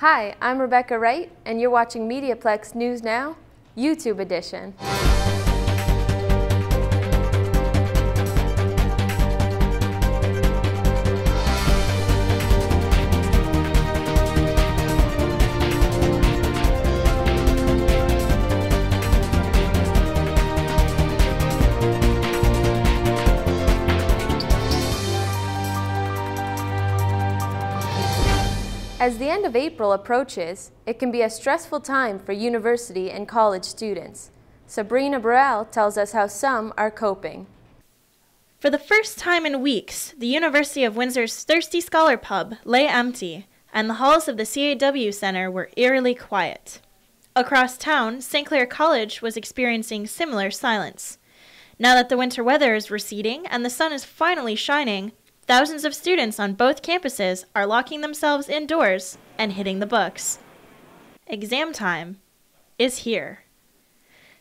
Hi, I'm Rebecca Wright, and you're watching MediaPlex News Now, YouTube edition. As the end of April approaches, it can be a stressful time for university and college students. Sabrina Burrell tells us how some are coping. For the first time in weeks, the University of Windsor's Thirsty Scholar Pub lay empty, and the halls of the CAW Center were eerily quiet. Across town, St. Clair College was experiencing similar silence. Now that the winter weather is receding and the sun is finally shining, thousands of students on both campuses are locking themselves indoors and hitting the books. Exam time is here.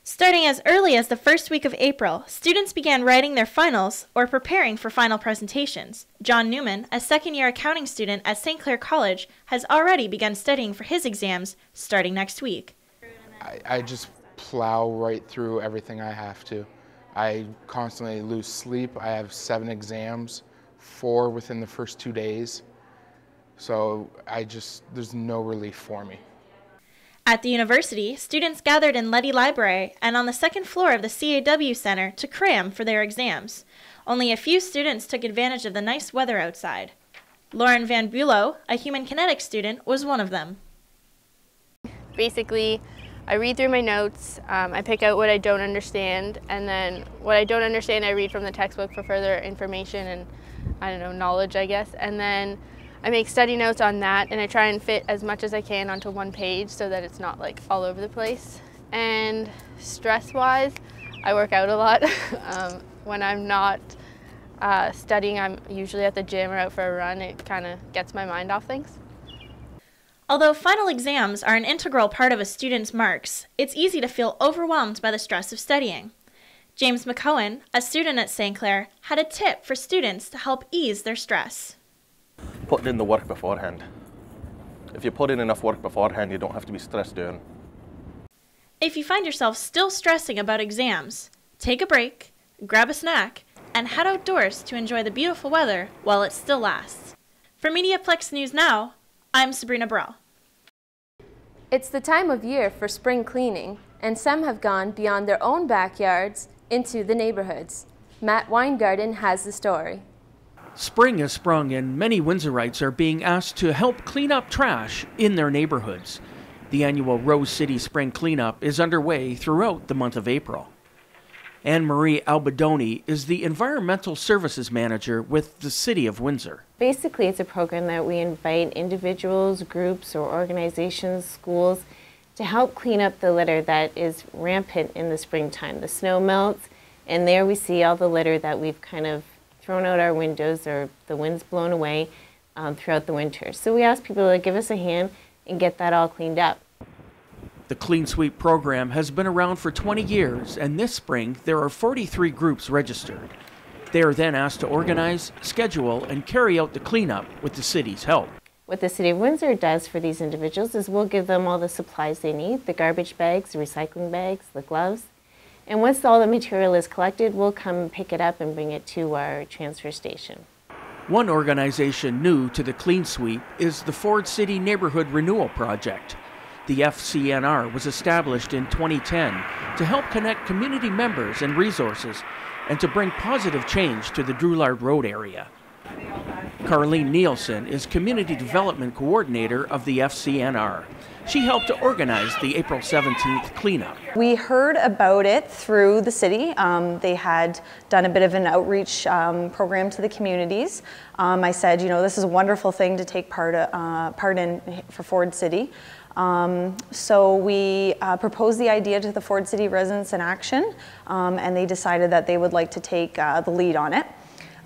Starting as early as the first week of April, students began writing their finals or preparing for final presentations. John Newman, a second-year accounting student at St. Clair College, has already begun studying for his exams starting next week. I just plow right through everything I have to. I constantly lose sleep. I have 7 exams. 4 within the first 2 days, so there's no relief for me. At the university, students gathered in Leddy Library and on the second floor of the CAW Center to cram for their exams. Only a few students took advantage of the nice weather outside. Lauren Van Bulow, a human kinetics student, was one of them. Basically, I read through my notes, I pick out what I don't understand, and then what I don't understand I read from the textbook for further information and knowledge, I guess. And then I make study notes on that, and I try and fit as much as I can onto one page so that it's not like all over the place. And stress-wise, I work out a lot. When I'm not studying, I'm usually at the gym or out for a run. It kind of gets my mind off things. Although final exams are an integral part of a student's marks, it's easy to feel overwhelmed by the stress of studying. James McCohen, a student at St. Clair, had a tip for students to help ease their stress. Put in the work beforehand. If you put in enough work beforehand, you don't have to be stressed doing. If you find yourself still stressing about exams, take a break, grab a snack, and head outdoors to enjoy the beautiful weather while it still lasts. For MediaPlex News Now, I'm Sabrina Burrell. It's the time of year for spring cleaning, and some have gone beyond their own backyards into the neighborhoods. Matt Weingarten has the story. Spring has sprung and many Windsorites are being asked to help clean up trash in their neighborhoods. The annual Rose City Spring Cleanup is underway throughout the month of April. Anne-Marie Albadoni is the Environmental Services Manager with the City of Windsor. Basically, it's a program that we invite individuals, groups, or organizations, schools, to help clean up the litter that is rampant in the springtime. The snow melts, and there we see all the litter that we've kind of thrown out our windows or the wind's blown away throughout the winter. So we ask people to give us a hand and get that all cleaned up. The Clean Sweep program has been around for 20 years, and this spring there are 43 groups registered. They are then asked to organize, schedule, and carry out the cleanup with the city's help. What the City of Windsor does for these individuals is we'll give them all the supplies they need, the garbage bags, the recycling bags, the gloves. And once all the material is collected, we'll come pick it up and bring it to our transfer station. One organization new to the Clean Sweep is the Ford City Neighborhood Renewal Project. The FCNR was established in 2010 to help connect community members and resources and to bring positive change to the Drouillard Road area. Carlene Nielsen is Community Development Coordinator of the FCNR. She helped to organize the April 17th cleanup. We heard about it through the city. They had done a bit of an outreach program to the communities. I said, this is a wonderful thing to take part in for Ford City. So we proposed the idea to the Ford City Residents in Action, and they decided that they would like to take the lead on it.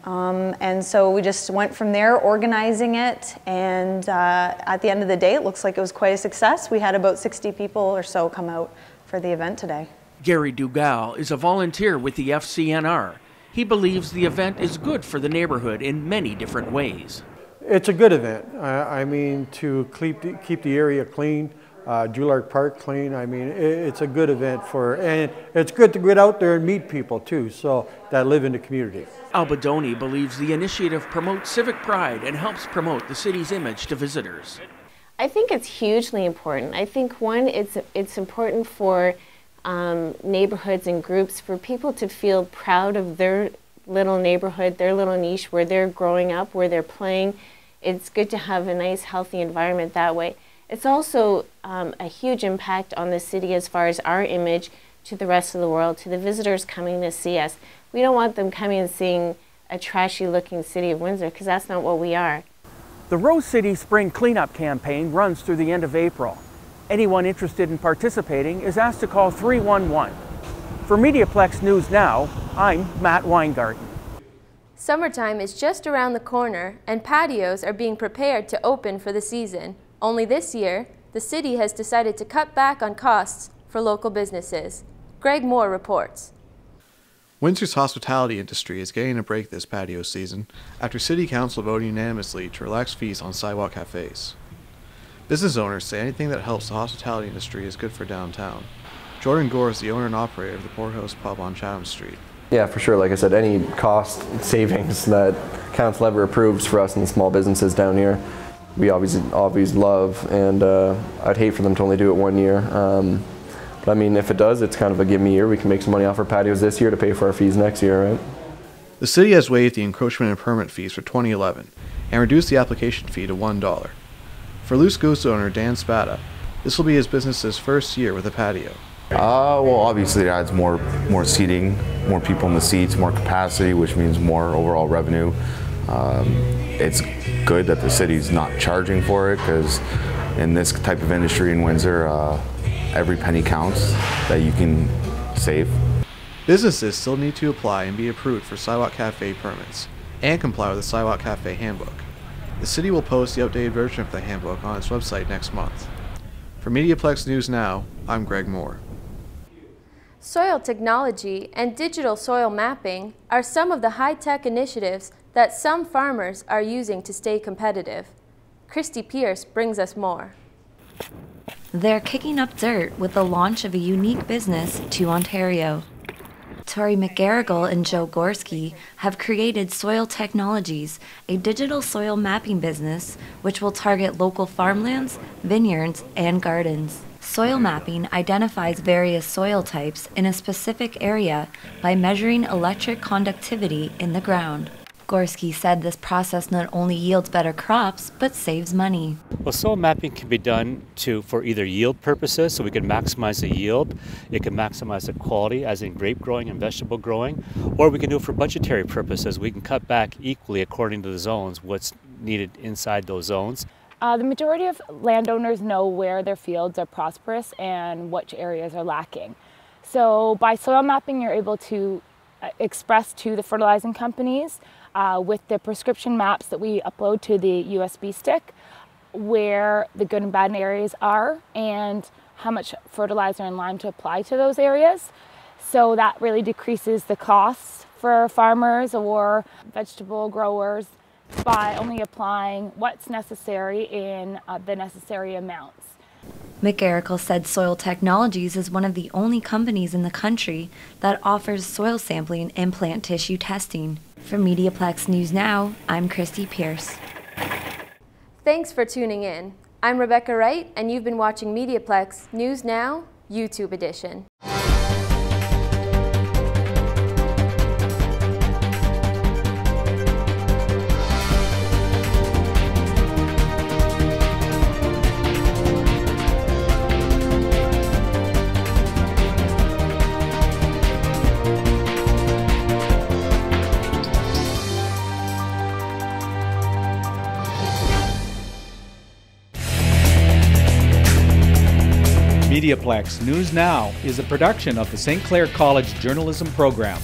And so we just went from there, organizing it, and at the end of the day, it looks like it was quite a success. We had about 60 people or so come out for the event today. Gary Dugal is a volunteer with the FCNR. He believes the event is good for the neighborhood in many different ways. It's a good event. I mean, to keep the area clean, Julark Park clean. I mean, it's a good event and it's good to get out there and meet people too, so that live in the community. Albadoni believes the initiative promotes civic pride and helps promote the city's image to visitors. I think it's hugely important. I think one, it's important for neighborhoods and groups, for people to feel proud of their little neighborhood, their little niche where they're growing up, where they're playing. It's good to have a nice, healthy environment that way. It's also a huge impact on the city as far as our image to the rest of the world, to the visitors coming to see us. We don't want them coming and seeing a trashy looking city of Windsor, because that's not what we are. The Rose City Spring Cleanup Campaign runs through the end of April. Anyone interested in participating is asked to call 311. For MediaPlex News Now, I'm Matt Weingarten. Summertime is just around the corner and patios are being prepared to open for the season. Only this year, the city has decided to cut back on costs for local businesses. Greg Moore reports. Windsor's hospitality industry is getting a break this patio season after City Council voted unanimously to relax fees on sidewalk cafes. Business owners say anything that helps the hospitality industry is good for downtown. Jordan Gore is the owner and operator of the Poorhouse Pub on Chatham Street. Yeah, for sure. Like I said, any cost savings that council ever approves for us and the small businesses down here, we obviously love, and I'd hate for them to only do it 1 year. But I mean, if it does, it's kind of a give-me year. We can make some money off our patios this year to pay for our fees next year, right? The city has waived the encroachment and permit fees for 2011 and reduced the application fee to $1. For Loose Goose owner Dan Spada, this will be his business's first year with a patio. Well, obviously it adds more seating, more people in the seats, more capacity, which means more overall revenue. It's good that the city's not charging for it, because in this type of industry in Windsor, every penny counts that you can save. Businesses still need to apply and be approved for Sidewalk Cafe permits and comply with the Sidewalk Cafe handbook. The city will post the updated version of the handbook on its website next month. For MediaPlex News Now, I'm Greg Moore. Soil technology and digital soil mapping are some of the high-tech initiatives that some farmers are using to stay competitive. Christy Pierce brings us more. They're kicking up dirt with the launch of a unique business to Ontario. Tori McGarrigle and Joe Gorski have created Soil Technologies, a digital soil mapping business which will target local farmlands, vineyards, and gardens. Soil mapping identifies various soil types in a specific area by measuring electric conductivity in the ground. Gorski said this process not only yields better crops, but saves money. Well, soil mapping can be done for either yield purposes, so we can maximize the yield. It can maximize the quality, as in grape growing and vegetable growing, or we can do it for budgetary purposes. We can cut back equally according to the zones, what's needed inside those zones. The majority of landowners know where their fields are prosperous and which areas are lacking. So by soil mapping, you're able to express to the fertilizing companies with the prescription maps that we upload to the USB stick where the good and bad areas are and how much fertilizer and lime to apply to those areas. So that really decreases the costs for farmers or vegetable growers by only applying what's necessary in the necessary amounts. McGarrigle said Soil Technologies is one of the only companies in the country that offers soil sampling and plant tissue testing. For MediaPlex News Now, I'm Christy Pierce. Thanks for tuning in. I'm Rebecca Wright, and you've been watching MediaPlex News Now, YouTube edition. MediaPlex News Now is a production of the St. Clair College Journalism Program.